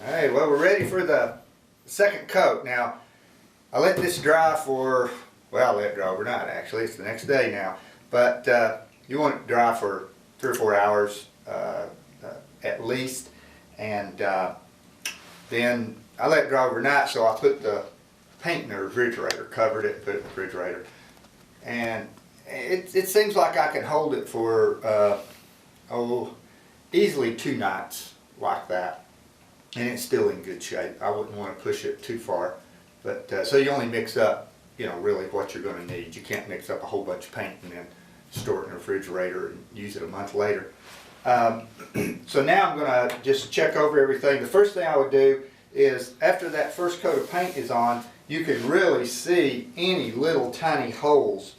Alright, well, we're ready for the second coat. Now, I let this dry for, well, I let it dry overnight actually. It's the next day now. But you want it to dry for 3 or 4 hours at least. And then I let it dry overnight, so I put the paint in the refrigerator, covered it, put it in the refrigerator. And it seems like I can hold it for, easily 2 nights like that. And it's still in good shape. I wouldn't want to push it too far. But so you only mix up, really what you're going to need. You can't mix up a whole bunch of paint and then store it in the refrigerator and use it a month later. So now I'm going to just check over everything. The first thing I would do is, after that first coat of paint is on, you can really see any little tiny holes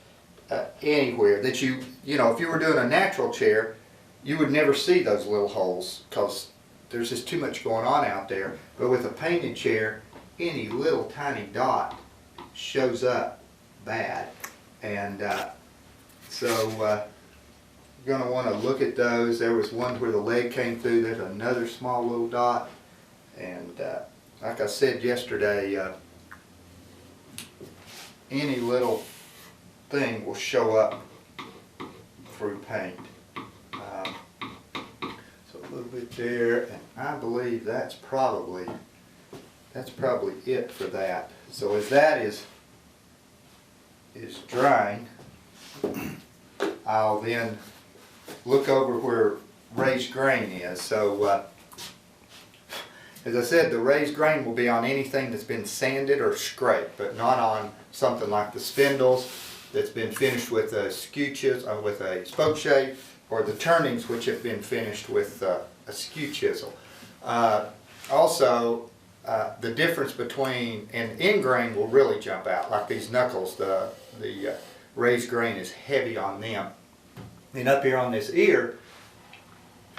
anywhere that if you were doing a natural chair, you would never see those little holes because there's just too much going on out there. But with a painted chair, any little tiny dot shows up bad. And so you're going to want to look at those. There was one where the leg came through. There's another small little dot. And like I said yesterday, any little thing will show up through paint. So a little bit there, and I believe that's probably it for that. So as that is drying, I'll then look over where raised grain is. So as I said, the raised grain will be on anything that's been sanded or scraped, but not on something like the spindles that's been finished with a skew chisel, with a spoke shave, or the turnings which have been finished with a skew chisel. Also, the difference between an end grain will really jump out, like these knuckles. The raised grain is heavy on them. And up here on this ear,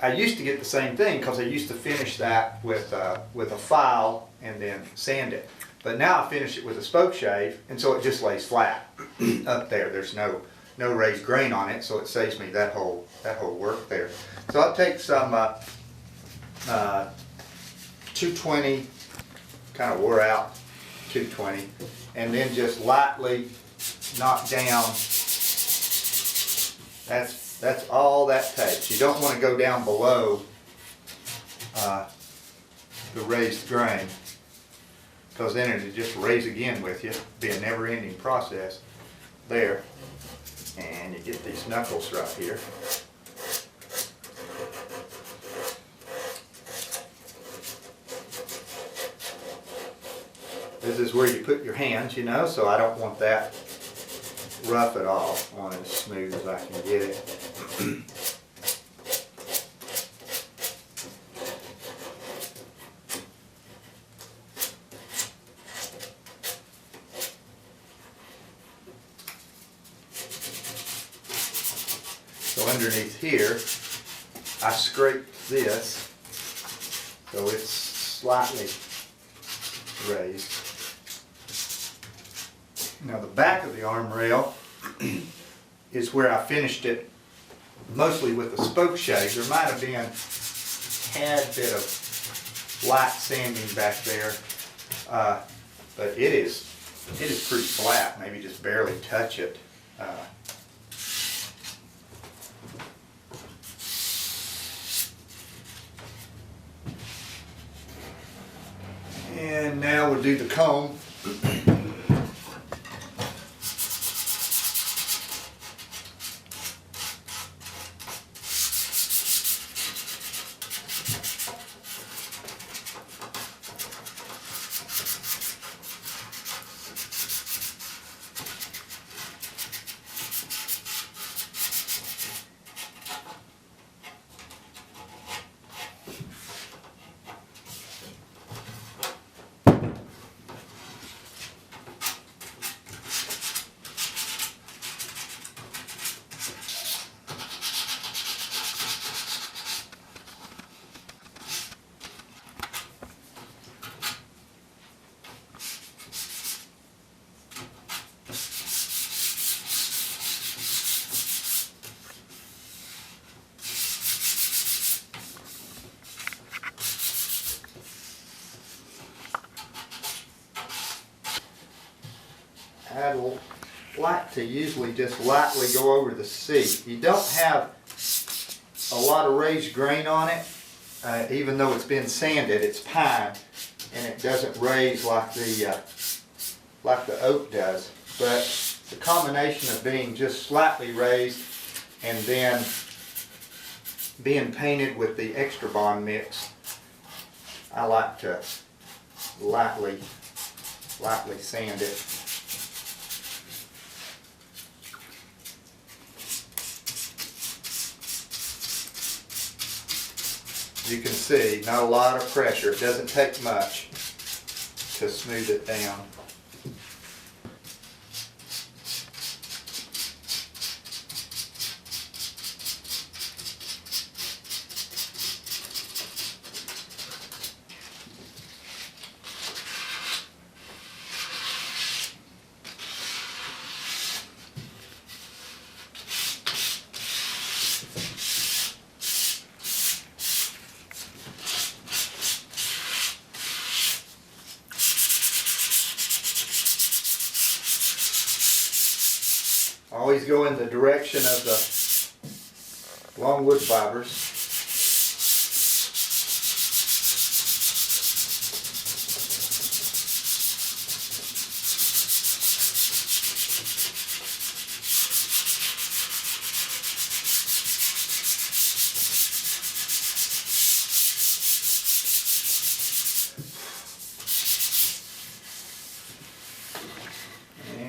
I used to get the same thing because I used to finish that with a file and then sand it. But now I finish it with a spoke shave, and so it just lays flat up there. There's no raised grain on it, so it saves me that whole work there. So I'll take some 220, kind of wore out 220, and then just lightly knock down. That's all that takes. You don't want to go down below the raised grain, because then it'll just raise again with you. It'll be a never-ending process there. And you get these knuckles right here. This is where you put your hands, so I don't want that rough at all. I want it as smooth as I can get it. So underneath here, I scraped this so it's slightly raised. Now the back of the arm rail is where I finished it mostly with a spoke shave. There might have been a tad bit of light sanding back there, but it is pretty flat. Maybe just barely touch it. And now we'll do the comb. I'd like to usually just lightly go over the seat. You don't have a lot of raised grain on it, even though it's been sanded. It's pine, and it doesn't raise like the oak does. But the combination of being just slightly raised and then being painted with the extra bond mix, I like to lightly sand it. You can see, not a lot of pressure. It doesn't take much to smooth it down. Always go in the direction of the long wood fibers.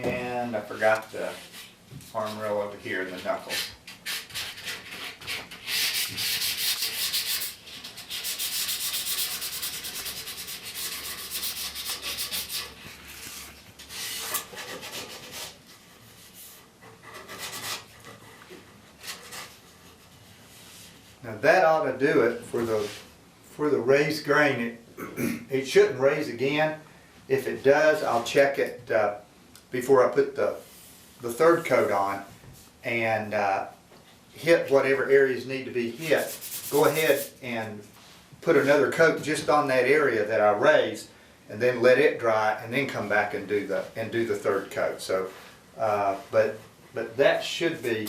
And I forgot the arm rail over here in the knuckles. Now that ought to do it for the raised grain. It shouldn't raise again. If it does, I'll check it before I put the third coat on and hit whatever areas need to be hit. Go ahead and put another coat just on that area that I raised, and then let it dry, and then come back and do the third coat. So, but that should be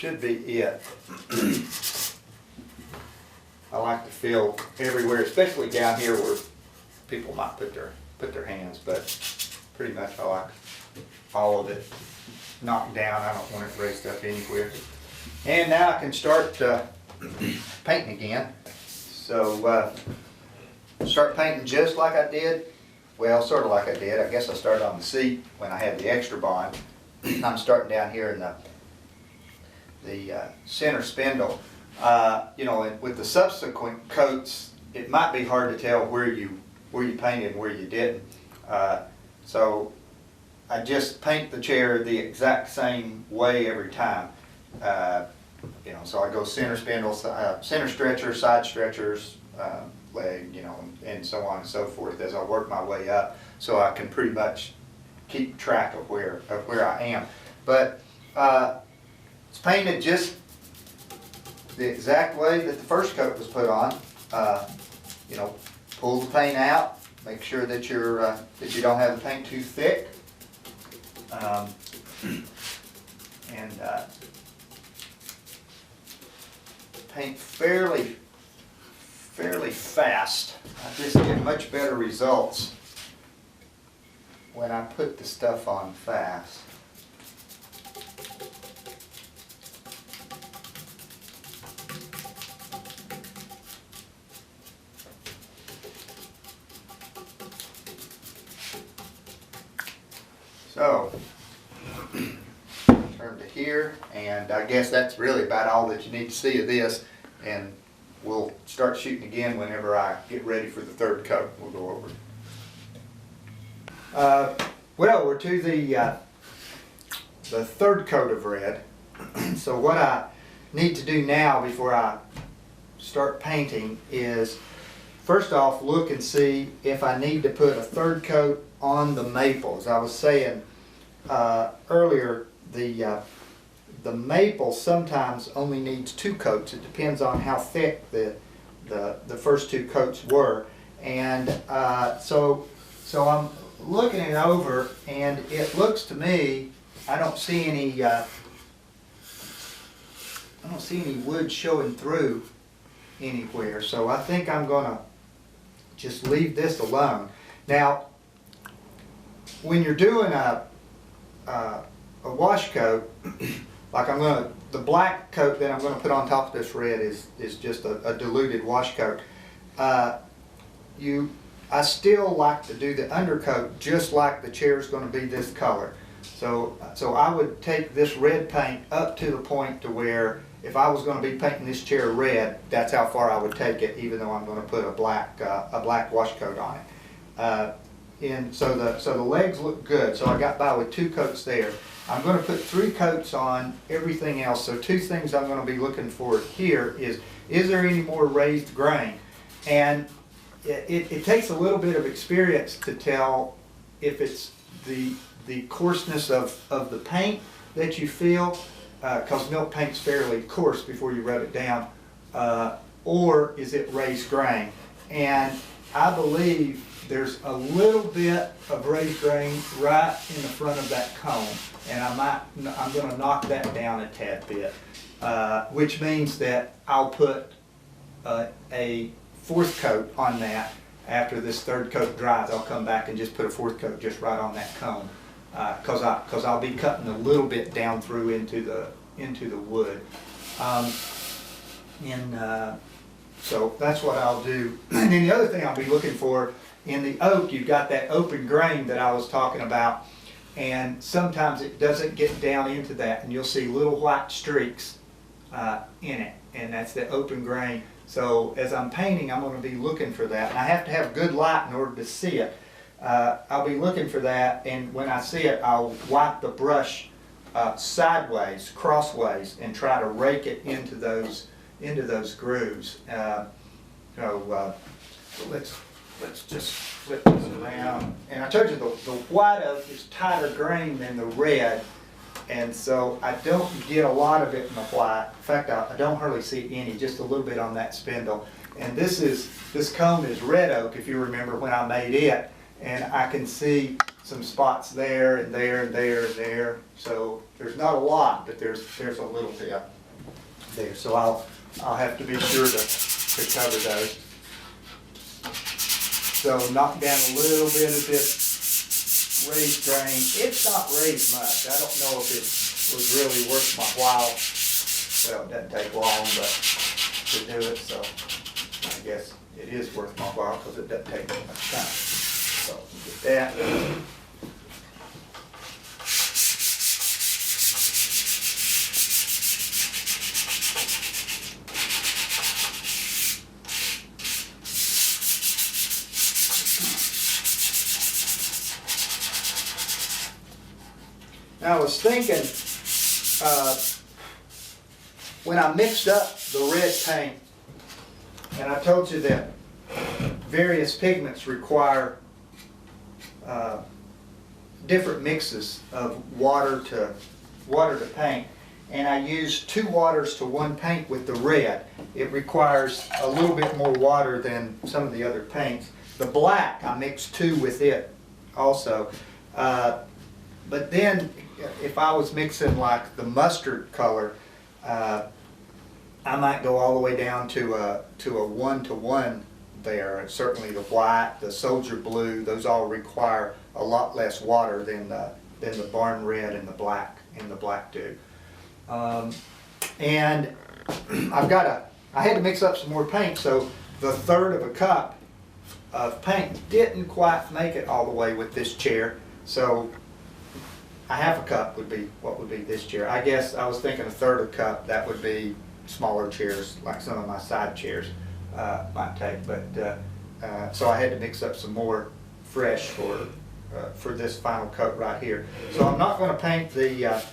it. I like to feel everywhere, especially down here where people might put their hands, but pretty much I like all of it knocked down. I don't want it raised up anywhere. And now I can start painting again. So start painting just like I did. Well, sort of like I did. I guess I started on the seat when I had the extra bond. I'm starting down here in the center spindle. You know, with the subsequent coats, it might be hard to tell where you painted and where you didn't. So I just paint the chair the exact same way every time. You know, so I go center spindle, center stretcher, side stretchers, leg, you know, and so on and so forth as I work my way up, so I can pretty much keep track of where I am. But it's painted just the exact way that the first coat was put on. You know, pull the paint out, make sure that you don't have the paint too thick, and paint fairly fast. I just get much better results when I put the stuff on fast. So, turn to here, and I guess that's really about all that you need to see of this, and we'll start shooting again whenever I get ready for the third coat. We'll go over it. Well, we're to the third coat of red. So what I need to do now before I start painting is, first off, look and see if I need to put a third coat on the maple. As I was saying earlier, the maple sometimes only needs 2 coats. It depends on how thick the first 2 coats were, and so I'm looking it over, and it looks to me, I don't see any wood showing through anywhere. So I think I'm gonna just leave this alone. Now, when you're doing a wash coat, like the black coat that I'm gonna put on top of this red is just a diluted wash coat. I still like to do the undercoat just like the chair is going to be this color. So I would take this red paint up to the point to where if I was going to be painting this chair red, that's how far I would take it, even though I'm going to put a black wash coat on it. So the legs look good. So I got by with 2 coats there. I'm going to put 3 coats on everything else. So 2 things I'm going to be looking for here is there any more raised grain? And it takes a little bit of experience to tell if it's the coarseness of the paint that you feel, because milk paint's fairly coarse before you rub it down, or is it raised grain? And I believe there's a little bit of raised grain right in the front of that cone, and I'm going to knock that down a tad bit, which means that I'll put a 4th coat on that. After this 3rd coat dries, I'll come back and just put a 4th coat just right on that cone, because I'll be cutting a little bit down through into the wood, so that's what I'll do. And then the other thing I'll be looking for in the oak, you've got that open grain that I was talking about, and sometimes it doesn't get down into that, and you'll see little white streaks in it, and that's the open grain. So as I'm painting, I'm going to be looking for that. And I have to have good light in order to see it. I'll be looking for that, and when I see it, I'll wipe the brush sideways, crossways, and try to rake it into those grooves. So let's just flip this around. And I told you the white oak is tighter grain than the red. And so I don't get a lot of it in the white. In fact, I don't hardly see any, just a little bit on that spindle. And this cone is red oak, if you remember when I made it. And I can see some spots there and there and there and there. So there's not a lot, but there's a little bit there. So I'll have to be sure to cover those. So knock down a little bit of this raised grain. It's not raised much. I don't know if it was really worth my while. Well, it doesn't take long, but to do it, so I guess it is worth my while because it doesn't take much time. So get that. I was thinking, when I mixed up the red paint, and I told you that various pigments require different mixes of water to paint, and I used 2 waters to 1 paint with the red. It requires a little bit more water than some of the other paints. The black, I mixed 2 with it also. But then, if I was mixing like the mustard color, I might go all the way down to a 1-to-1 there. And certainly the white, the soldier blue, those all require a lot less water than the barn red and the black do. And I had to mix up some more paint, so the 1/3 of a cup of paint didn't quite make it all the way with this chair. So a 1/2 cup would be what would be this chair. I guess I was thinking a 1/3 of a cup, that would be smaller chairs, like some of my side chairs might take. But so I had to mix up some more fresh for this final coat right here. So I'm not going to paint the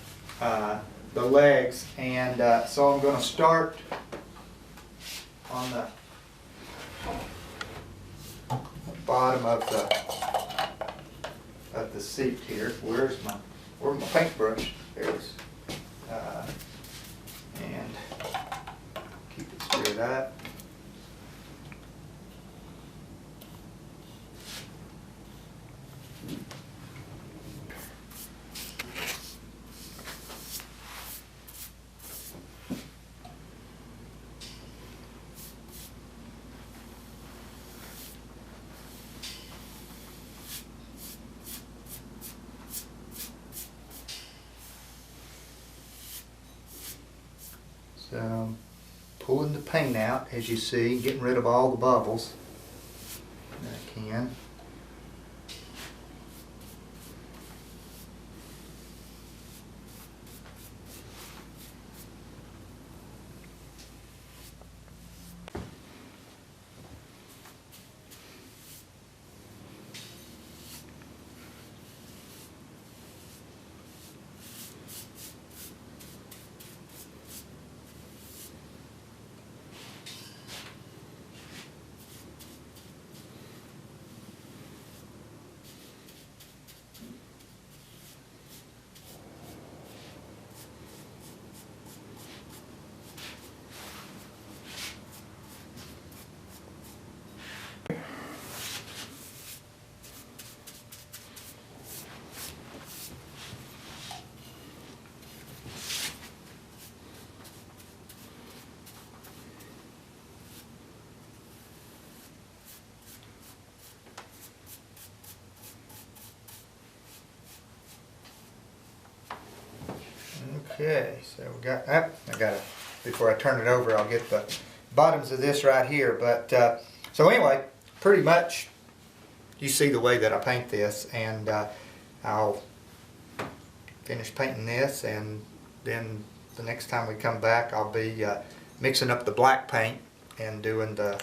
legs, and so I'm going to start on the bottom of the seat here. Where's my paintbrush? There it is. And keep it straight up. So I'm pulling the paint out, as you see, getting rid of all the bubbles that I can. Okay, so we got, before I turn it over, I'll get the bottoms of this right here. But, so anyway, pretty much you see the way that I paint this, and I'll finish painting this, and then the next time we come back I'll be mixing up the black paint and doing the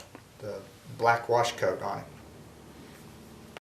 black wash coat on it.